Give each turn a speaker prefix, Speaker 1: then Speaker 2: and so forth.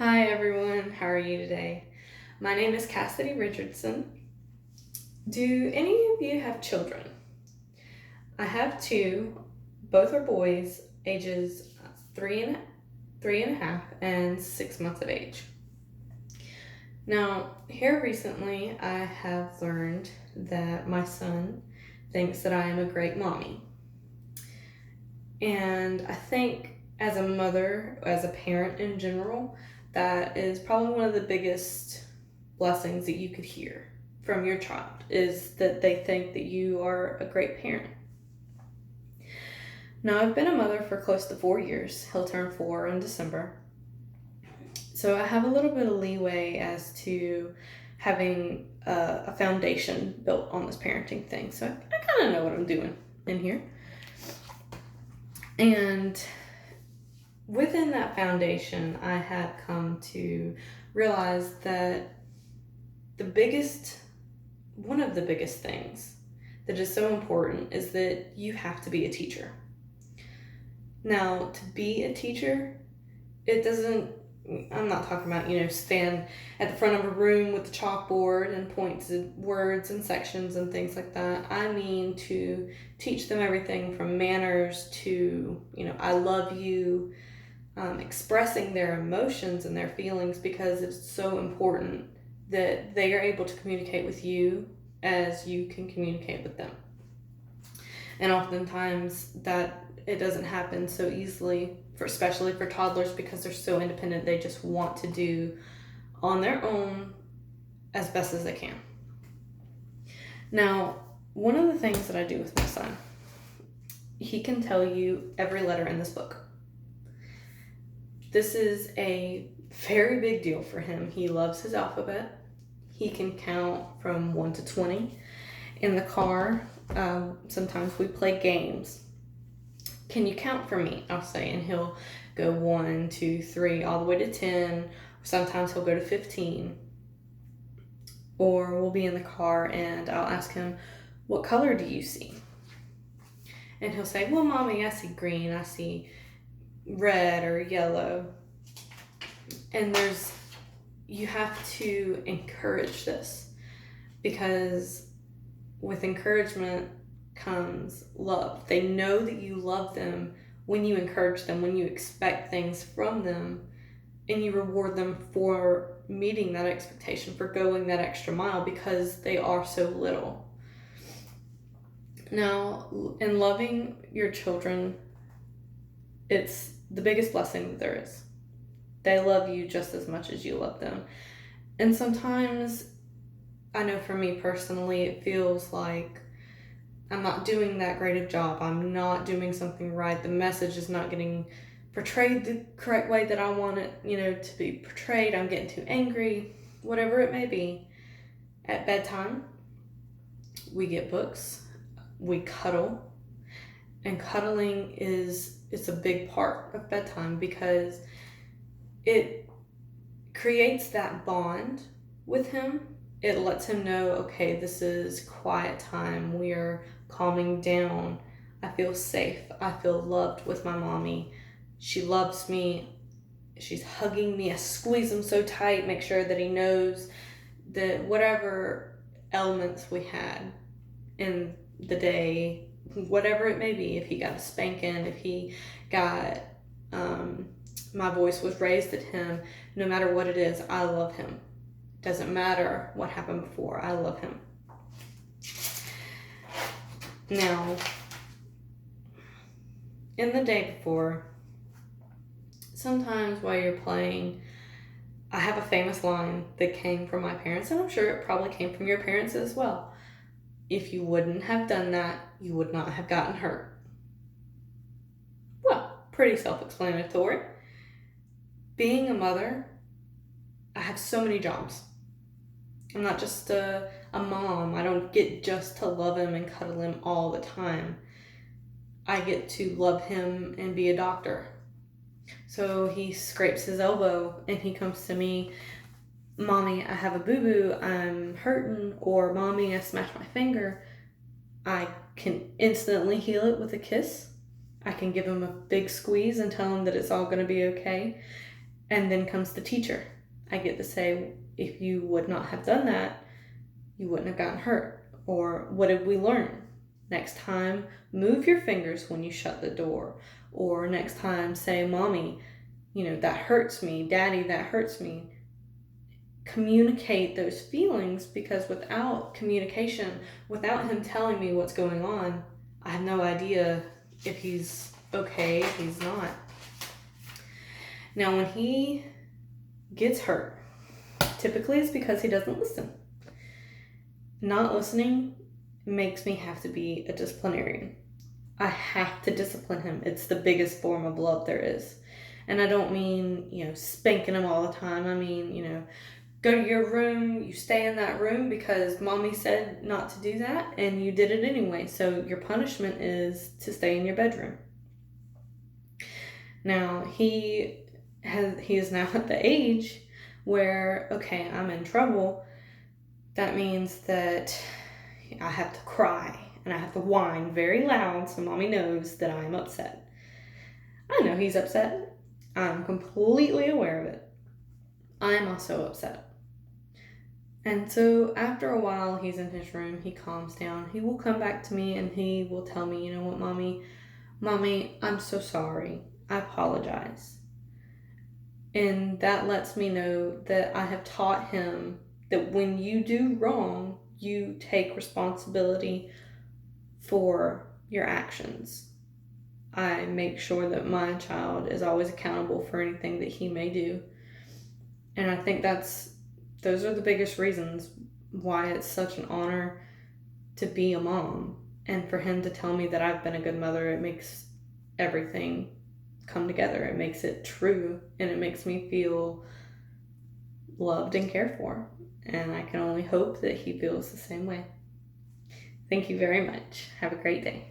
Speaker 1: Hi everyone, how are you today? My name is Cassidy Richardson. Do any of you have children? I have two. Both are boys, ages three and a half and 6 months of age. Now, here recently, I have learned that my son thinks that I am a great mommy. And I think as a mother, as a parent in general, that is probably one of the biggest blessings that you could hear from your child is that they think that you are a great parent. Now, I've been a mother for close to 4 years. He'll turn 4 in December. So I have a little bit of leeway as to having a foundation built on this parenting thing. So I kind of know what I'm doing in here. And within that foundation, I have come to realize that one of the biggest things that is so important is that you have to be a teacher. Now, to be a teacher, I'm not talking about, stand at the front of a room with the chalkboard and point to words and sections and things like that. I mean to teach them everything from manners to, I love you, expressing their emotions and their feelings, because it's so important that they are able to communicate with you as you can communicate with them. And oftentimes that it doesn't happen so easily, especially for toddlers, because they're so independent. They just want to do on their own as best as they can. Now, one of the things that I do with my son, he can tell you every letter in this book. This is a very big deal for him. He loves his alphabet. He can count from 1 to 20. In the car, sometimes we play games. Can you count for me? I'll say, and he'll go 1, 2, 3, all the way to 10. Sometimes he'll go to 15. Or we'll be in the car and I'll ask him, what color do you see? And he'll say, well, Mommy, I see green, I see red or yellow. And you have to encourage this, because with encouragement comes love. They know that you love them when you encourage them, when you expect things from them, and you reward them for meeting that expectation, for going that extra mile, because they are so little. Now, in loving your children, it's the biggest blessing that there is. They love you just as much as you love them. And sometimes, I know for me personally, it feels like I'm not doing that great of job. I'm not doing something right. The message is not getting portrayed the correct way that I want it, to be portrayed. I'm getting too angry, whatever it may be. At bedtime, we get books, we cuddle, and cuddling it's a big part of bedtime, because it creates that bond with him. It lets him know, okay, this is quiet time. We are calming down. I feel safe. I feel loved with my mommy. She loves me. She's hugging me. I squeeze him so tight, make sure that he knows that whatever elements we had in the day, whatever it may be, if he got a spanking, if he got, my voice was raised at him, no matter what it is, I love him. Doesn't matter what happened before, I love him. Now, in the day before, sometimes while you're playing, I have a famous line that came from my parents, and I'm sure it probably came from your parents as well. If you wouldn't have done that, you would not have gotten hurt. Well, pretty self-explanatory. Being a mother, I have so many jobs. I'm not just a mom. I don't get just to love him and cuddle him all the time. I get to love him and be a doctor. So he scrapes his elbow and he comes to me, Mommy, I have a boo-boo, I'm hurting, or Mommy, I smashed my finger. I can instantly heal it with a kiss. I can give him a big squeeze and tell him that it's all going to be okay. And then comes the teacher. I get to say, if you would not have done that, you wouldn't have gotten hurt. Or what did we learn? Next time, move your fingers when you shut the door. Or next time, say, Mommy, that hurts me. Daddy, that hurts me. Communicate those feelings, because without communication, without him telling me what's going on, I have no idea if he's okay, if he's not. Now, when he gets hurt, typically it's because he doesn't listen. Not listening makes me have to be a disciplinarian. I have to discipline him. It's the biggest form of love there is. And I don't mean, spanking him all the time. I mean, go to your room, you stay in that room because Mommy said not to do that, and you did it anyway. So your punishment is to stay in your bedroom. Now, he is now at the age where, okay, I'm in trouble. That means that I have to cry and I have to whine very loud so Mommy knows that I'm upset. I know he's upset. I'm completely aware of it. I'm also upset. And so after a while, he's in his room, he calms down. He will come back to me and he will tell me, you know what, Mommy, I'm so sorry. I apologize. And that lets me know that I have taught him that when you do wrong, you take responsibility for your actions. I make sure that my child is always accountable for anything that he may do. And I think those are the biggest reasons why it's such an honor to be a mom. And for him to tell me that I've been a good mother, it makes everything come together. It makes it true, and it makes me feel loved and cared for. And I can only hope that he feels the same way. Thank you very much. Have a great day.